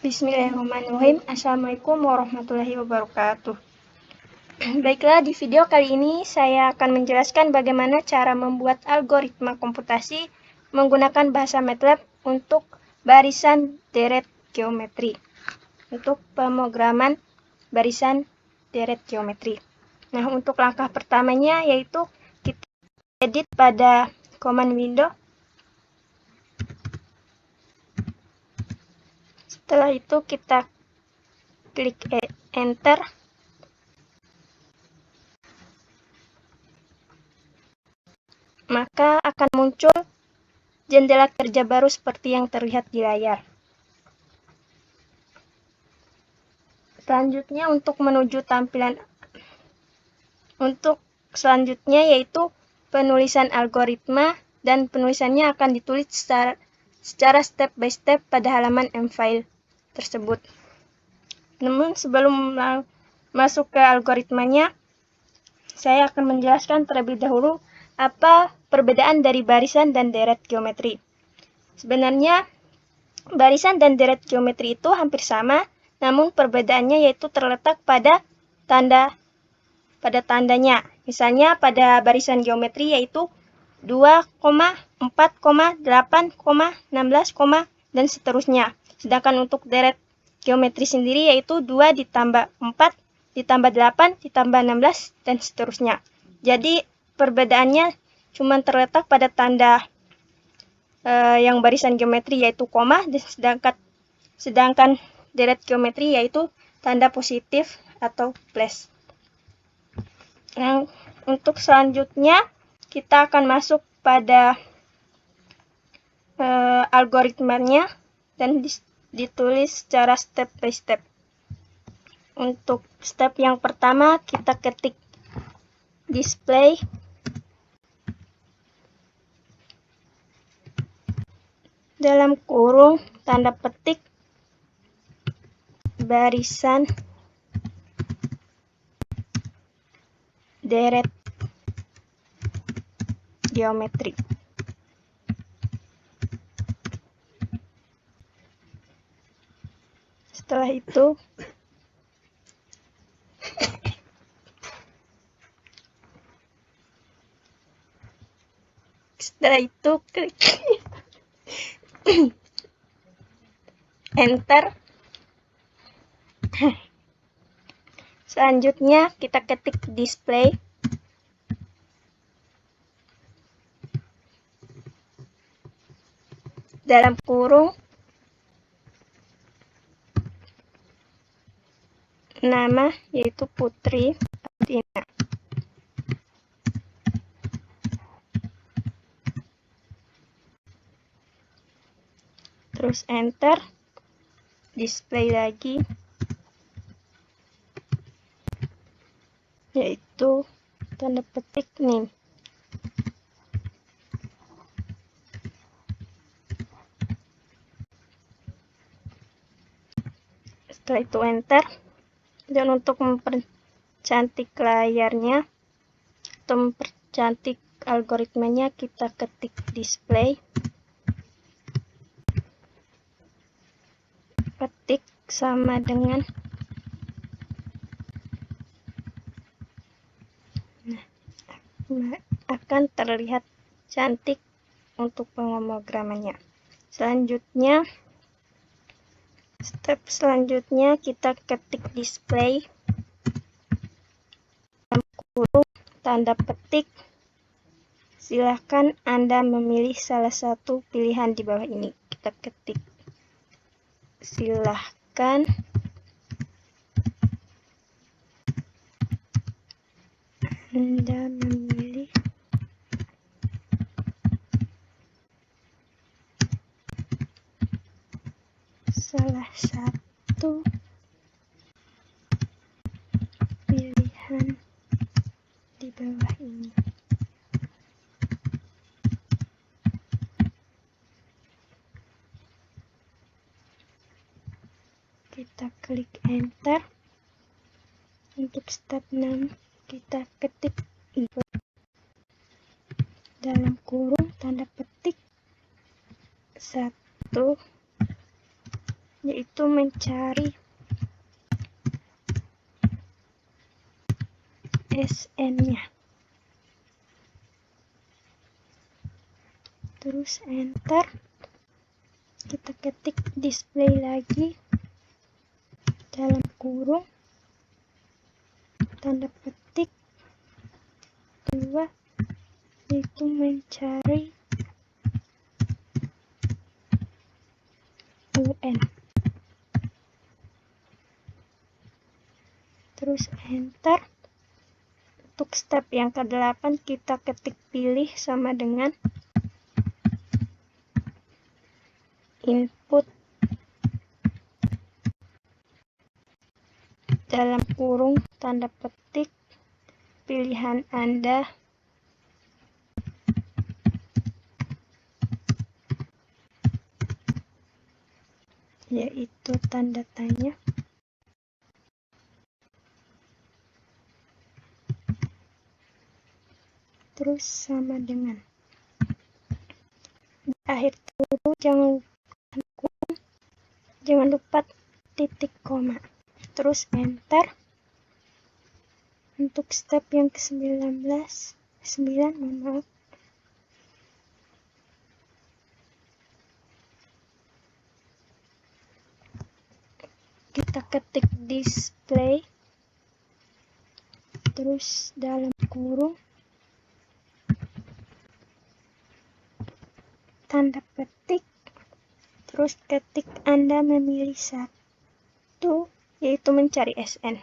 Bismillahirrahmanirrahim. Assalamualaikum warahmatullahi wabarakatuh. Baiklah, di video kali ini saya akan menjelaskan bagaimana cara membuat algoritma komputasi menggunakan bahasa MATLAB untuk barisan deret geometri. Untuk pemrograman barisan deret geometri. Nah, untuk langkah pertamanya yaitu kita edit pada command window. Setelah itu kita klik enter. Maka akan muncul jendela kerja baru seperti yang terlihat di layar. Selanjutnya selanjutnya yaitu penulisan algoritma, dan penulisannya akan ditulis secara step by step pada halaman M-file tersebut. Namun sebelum masuk ke algoritmanya, saya akan menjelaskan terlebih dahulu apa perbedaan dari barisan dan deret geometri. Sebenarnya barisan dan deret geometri itu hampir sama, namun perbedaannya yaitu terletak pada tandanya. Misalnya pada barisan geometri yaitu 2, 4, 8, 16, dan seterusnya. Sedangkan untuk deret geometri sendiri yaitu 2 ditambah 4 ditambah 8 ditambah 16 dan seterusnya. Jadi perbedaannya cuma terletak pada tanda yang barisan geometri yaitu koma, sedangkan deret geometri yaitu tanda positif atau plus. Yang untuk selanjutnya kita akan masuk pada algoritmanya dan ditulis secara step by step. Untuk step yang pertama kita ketik display dalam kurung tanda petik barisan deret geometri. Setelah itu klik enter. Selanjutnya kita ketik display dalam kurung nama yaitu Putri Adina. Terus enter, display lagi yaitu tanda petik name. Setelah itu enter, dan untuk mempercantik layarnya atau mempercantik algoritmanya kita ketik display petik sama dengan akan terlihat cantik untuk pemrogramannya. Selanjutnya, step selanjutnya kita ketik display dalam kurung tanda petik. Silahkan Anda memilih salah satu pilihan di bawah ini. Kita ketik silahkan Anda memilih salah satu pilihan di bawah ini. Kita klik enter. Untuk step 6 kita ketik dalam kurung tanda petik 1 yaitu mencari SN-nya. Terus enter. Kita ketik display lagi dalam kurung tanda petik 2, yaitu mencari UN. Terus enter. Untuk step yang ke-8 kita ketik pilih sama dengan input dalam kurung tanda petik pilihan Anda, yaitu tanda tanya. Terus sama dengan di akhir kurung jangan lupa titik koma. Terus enter. Untuk step yang ke-9, mohon maaf. Kita ketik display, terus dalam kurung tanda petik, terus ketik Anda memilih 1, yaitu mencari SN.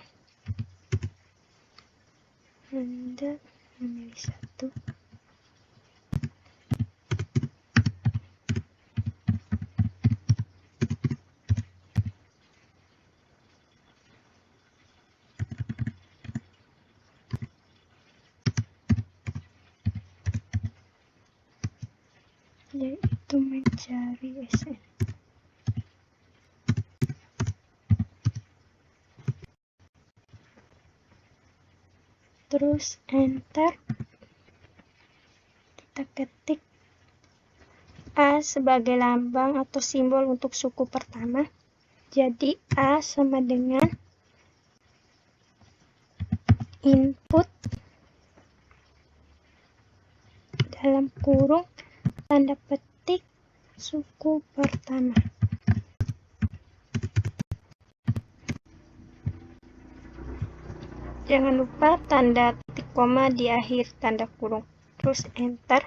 Anda memilih 1. Yaitu mencari SN. Terus enter. Kita ketik A sebagai lambang atau simbol untuk suku pertama. Jadi A sama dengan input dalam kurung tanda petik suku pertama. Jangan lupa tanda titik koma di akhir tanda kurung. Terus enter.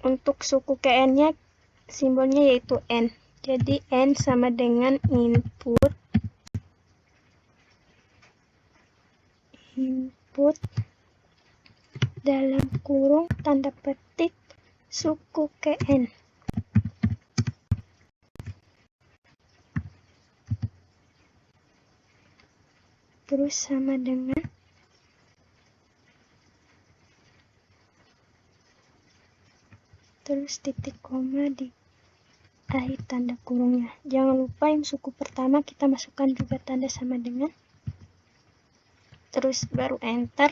Untuk suku KN-nya simbolnya yaitu N. Jadi N sama dengan input dalam kurung tanda petik suku KN. Terus sama dengan terus titik koma di akhir tanda kurungnya. Jangan lupa yang suku pertama kita masukkan juga tanda sama dengan, terus baru enter.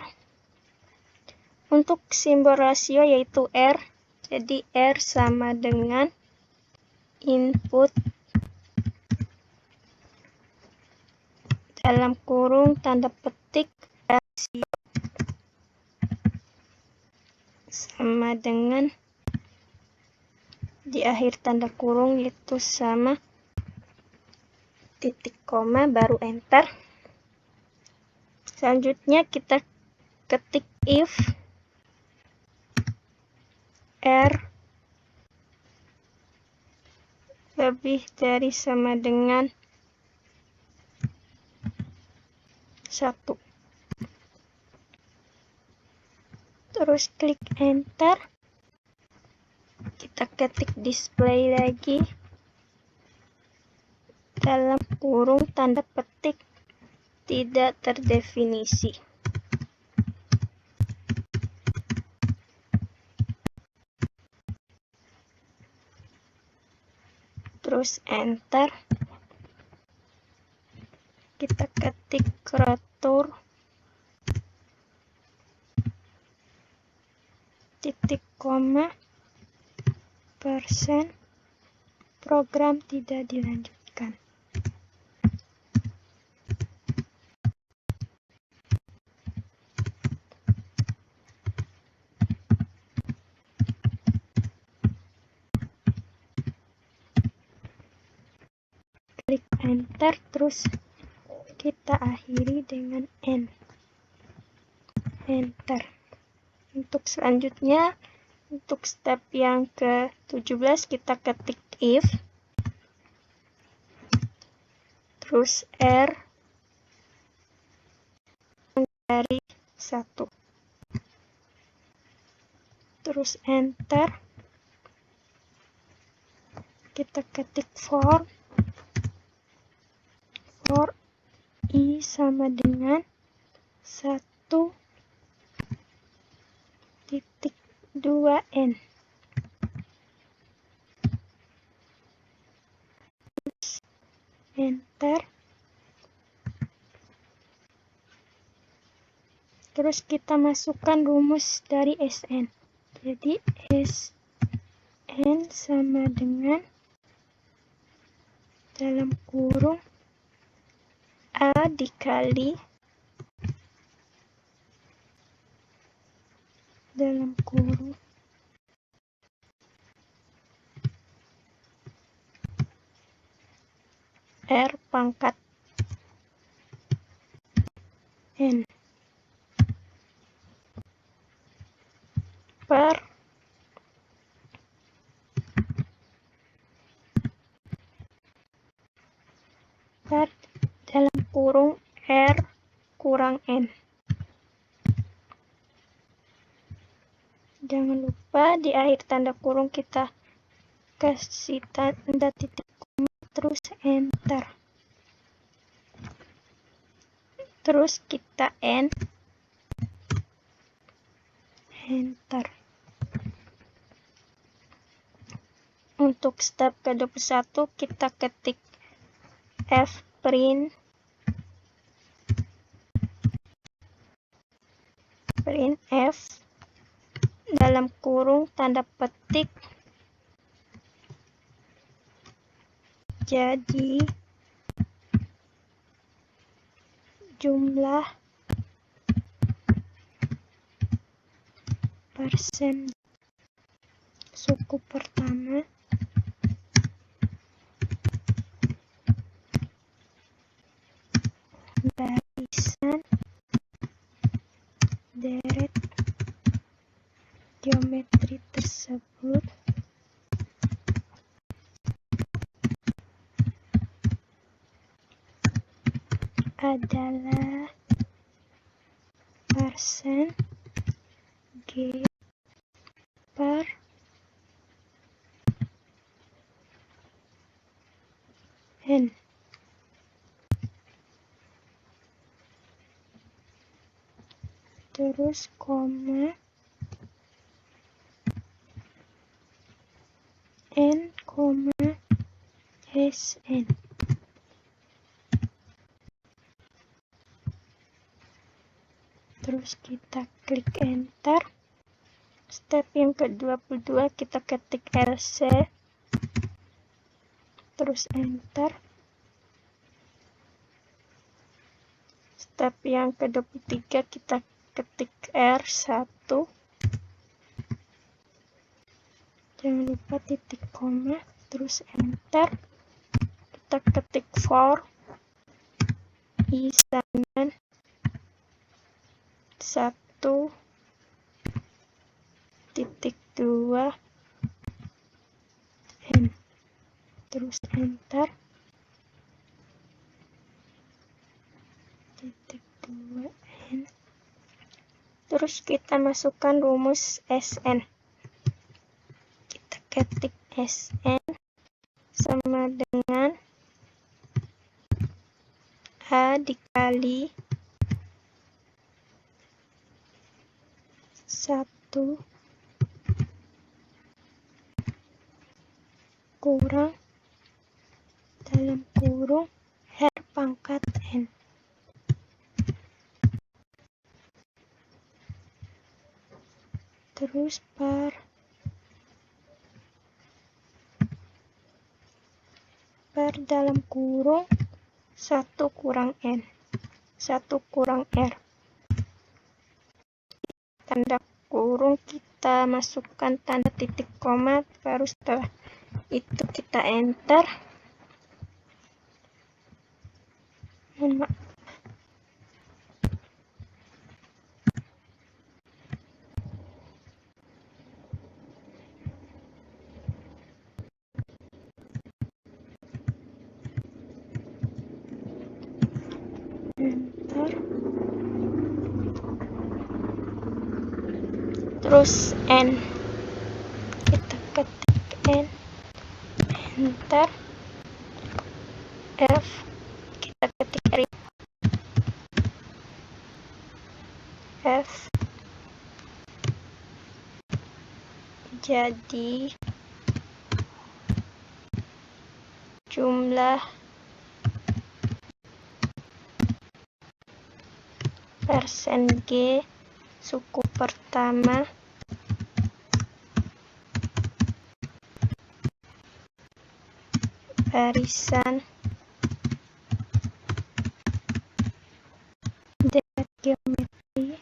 Untuk simbol rasio yaitu R, jadi R sama dengan input dalam kurung tanda petik rasio sama dengan di akhir tanda kurung yaitu sama titik koma, baru enter. Selanjutnya kita ketik if R lebih dari sama dengan 1. Terus klik enter. Kita ketik display lagi dalam kurung tanda petik tidak terdefinisi. Terus enter. Kita ketik retur titik koma %, program tidak dilanjutkan. enter, terus kita akhiri dengan N. Enter. Untuk selanjutnya, untuk step yang ke-17 kita ketik if, terus R dari 1, terus enter, kita ketik for I sama dengan 1.2N. Enter. Terus kita masukkan rumus dari Sn. Jadi Sn sama dengan dalam kurung A dikali dalam kurung R pangkat N per dalam kurung R kurang N. Jangan lupa di akhir tanda kurung kita kasih tanda titik koma, terus enter. Terus kita enter. Untuk step ke-21 kita ketik print F dalam kurung tanda petik jadi jumlah persen suku pertama barisan deret geometri tersebut adalah persen G per N. Terus koma N, Sn. Terus kita klik enter. Step yang ke-22 kita ketik LC, terus enter. Step yang ke-23 kita ketik R1, jangan lupa titik koma, terus enter. Kita ketik for I sama 1.2 N, terus enter. Titik 2 N. Terus kita masukkan rumus Sn. Kita ketik Sn sama dengan A dikali 1 kurang dalam kurung R pangkat N. Terus per dalam kurung 1 kurang N, 1 kurang R. Tanda kurung kita masukkan tanda titik koma, baru setelah itu kita enter. Mohon maaf. Enter. Terus N. Kita ketik N. Enter. F. Kita ketik R. F. Jadi jumlah persen G suku pertama barisan deret geometri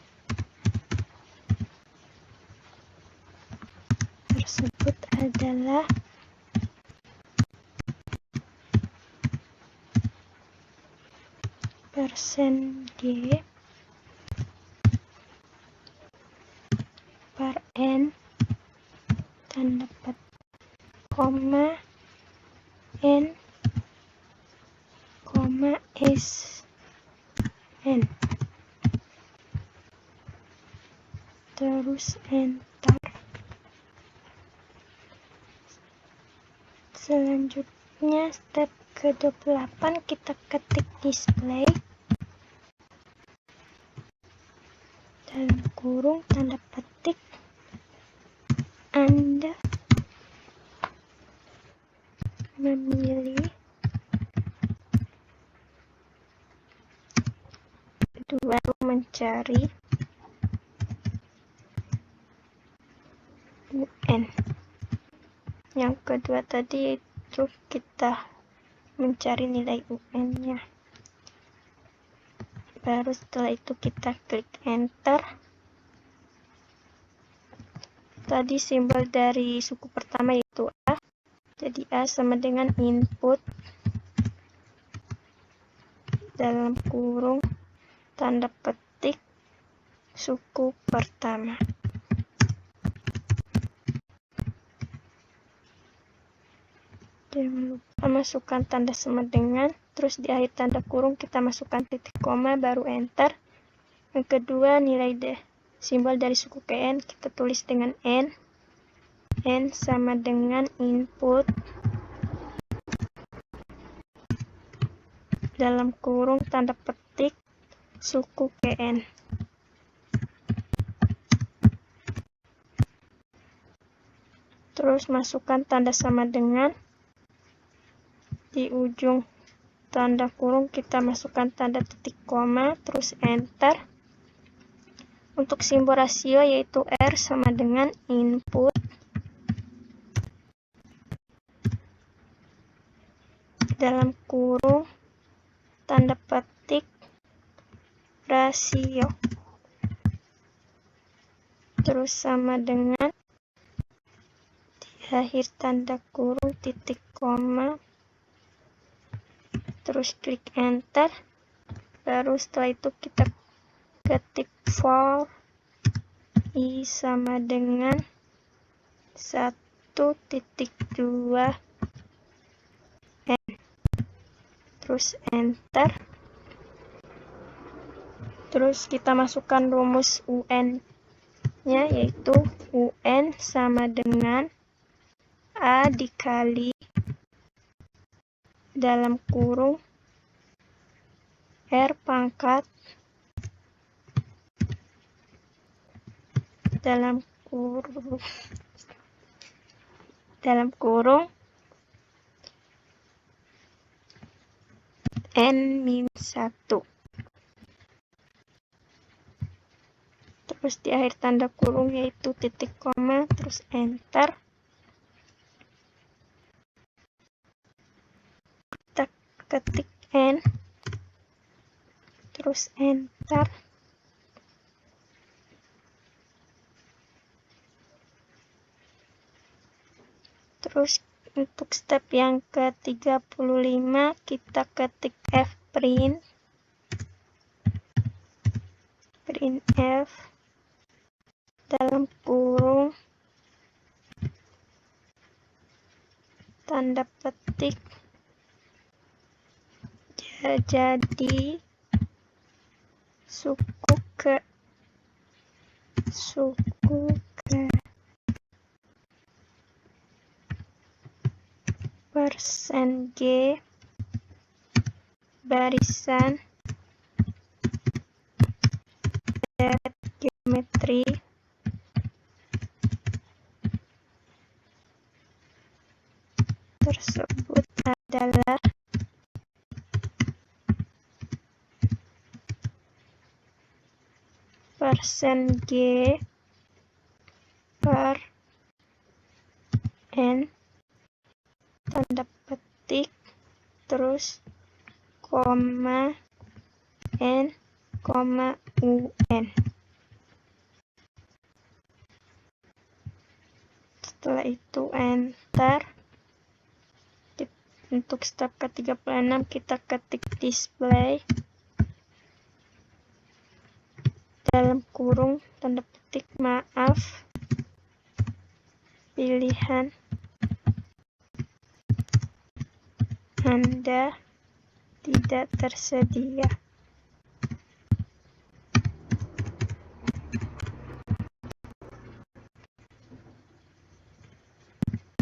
tersebut adalah persen G per N tanda petik koma N koma S N. Terus enter. Selanjutnya step ke-28 kita ketik display dalam kurung tanda petik Anda memilih dua mencari UN. Yang kedua tadi itu kita mencari nilai UN-nya. Baru setelah itu kita klik enter. Tadi simbol dari suku pertama yaitu A. Jadi A sama dengan input dalam kurung tanda petik suku pertama. Jangan lupa masukkan tanda sama dengan, terus di akhir tanda kurung kita masukkan titik koma baru enter. Yang kedua nilai simbol dari suku KN kita tulis dengan N. N sama dengan input dalam kurung tanda petik suku KN. Terus masukkan tanda sama dengan, di ujung tanda kurung kita masukkan tanda titik koma, terus enter. Untuk simbol rasio yaitu R sama dengan input dalam kurung tanda petik rasio, terus sama dengan di akhir tanda kurung titik koma, terus klik enter. Baru setelah itu kita ketik for I sama dengan 1.2 N, terus enter. Terus kita masukkan rumus UN nya yaitu UN sama dengan A dikali dalam kurung R pangkat dalam kurung N-1. Terus di akhir tanda kurung yaitu titik koma, terus enter. Kita ketik N, terus enter. Terus untuk step yang ke-35 kita ketik F print printf dalam kurung tanda petik jadi suku ke persen G barisan deret geometri tersebut adalah persen G per N tanda petik terus koma N koma UN. Setelah itu enter. Untuk step ke-36 kita ketik display dalam kurung tanda petik maaf pilihan Anda tidak tersedia.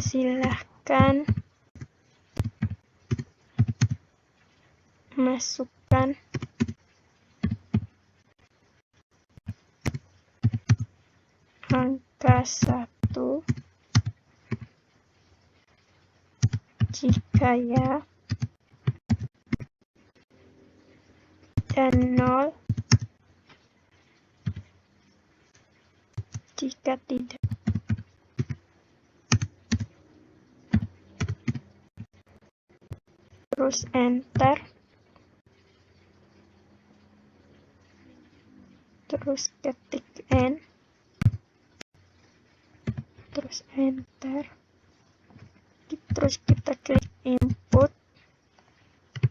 Silahkan masukkan angka 1 jika ya dan 0 jika tidak. Terus enter. Terus ketik N. Terus enter. Terus kita klik input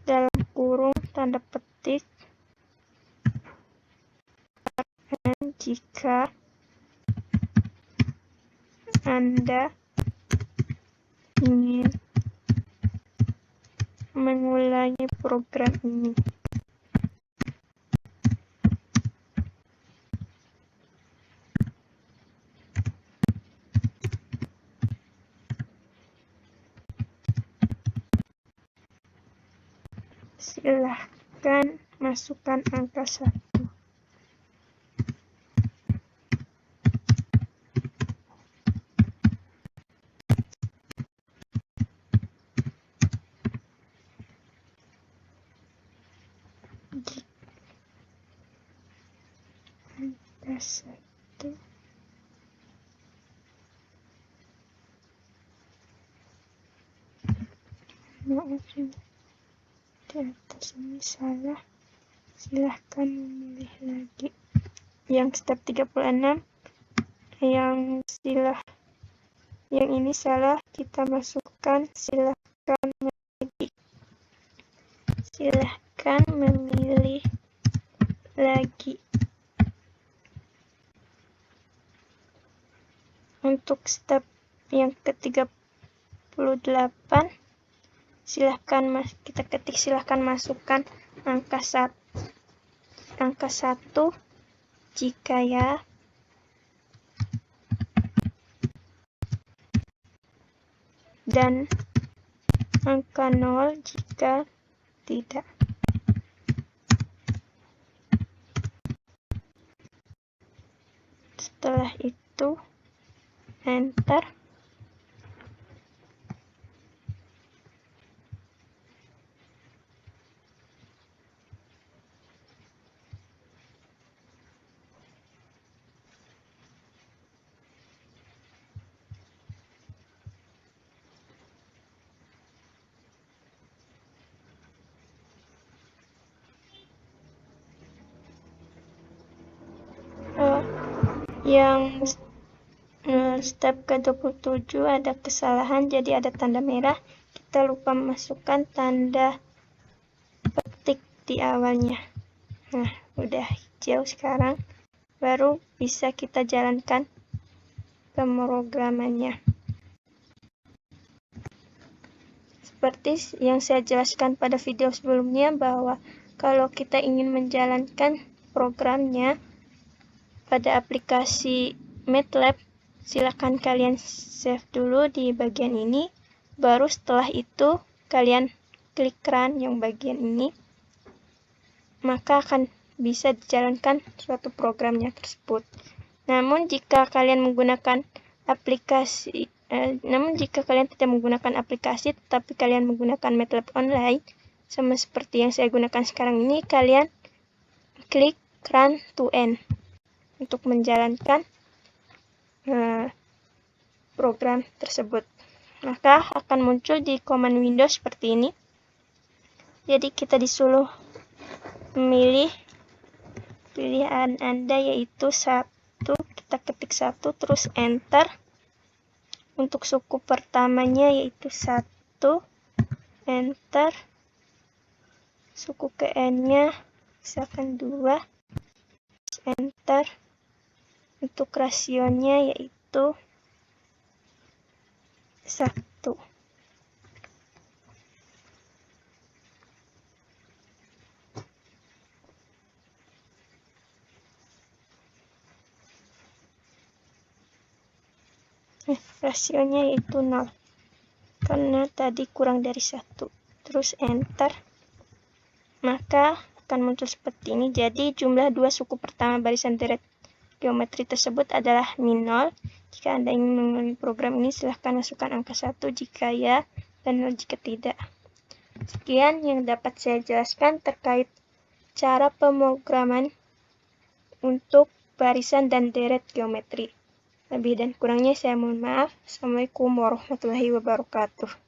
dalam kurung tanda petik N jika Anda ingin mengulangi program ini. Silahkan masukkan angka 1. Angka 1. Maaf ya, di atas ini salah. Silahkan memilih lagi. Yang step 36 yang ini salah, kita masukkan. Silahkan memilih lagi. Untuk step yang ke-38 kita ketik silahkan masukkan angka 1 jika ya dan angka 0 jika tidak. Setelah itu enter. Yang step ke-27 ada kesalahan, jadi ada tanda merah. Kita lupa masukkan tanda petik di awalnya. Nah, udah hijau sekarang. baru bisa kita jalankan pemrogramannya. Seperti yang saya jelaskan pada video sebelumnya, bahwa kalau kita ingin menjalankan programnya pada aplikasi MATLAB, silakan kalian save dulu di bagian ini, baru setelah itu kalian klik run yang bagian ini, maka akan bisa dijalankan suatu programnya tersebut. Namun jika kalian tidak menggunakan aplikasi, tetapi kalian menggunakan MATLAB online, sama seperti yang saya gunakan sekarang ini, kalian klik run to end untuk menjalankan program tersebut. Maka akan muncul di command window seperti ini. Jadi kita disuruh memilih pilihan Anda, yaitu 1. Kita ketik 1 terus enter. Untuk suku pertamanya yaitu 1, enter. Suku ke N-nya misalkan 2, enter. Untuk rasionya yaitu 1. Rasionya yaitu 0 karena tadi kurang dari 1. Terus enter, maka akan muncul seperti ini. Jadi jumlah 2 suku pertama barisan deret geometri tersebut adalah -0. Jika Anda ingin mengulangi program ini, silahkan masukkan angka 1 jika ya dan 0 jika tidak. Sekian yang dapat saya jelaskan terkait cara pemrograman untuk barisan dan deret geometri. Lebih dan kurangnya saya mohon maaf. Assalamualaikum warahmatullahi wabarakatuh.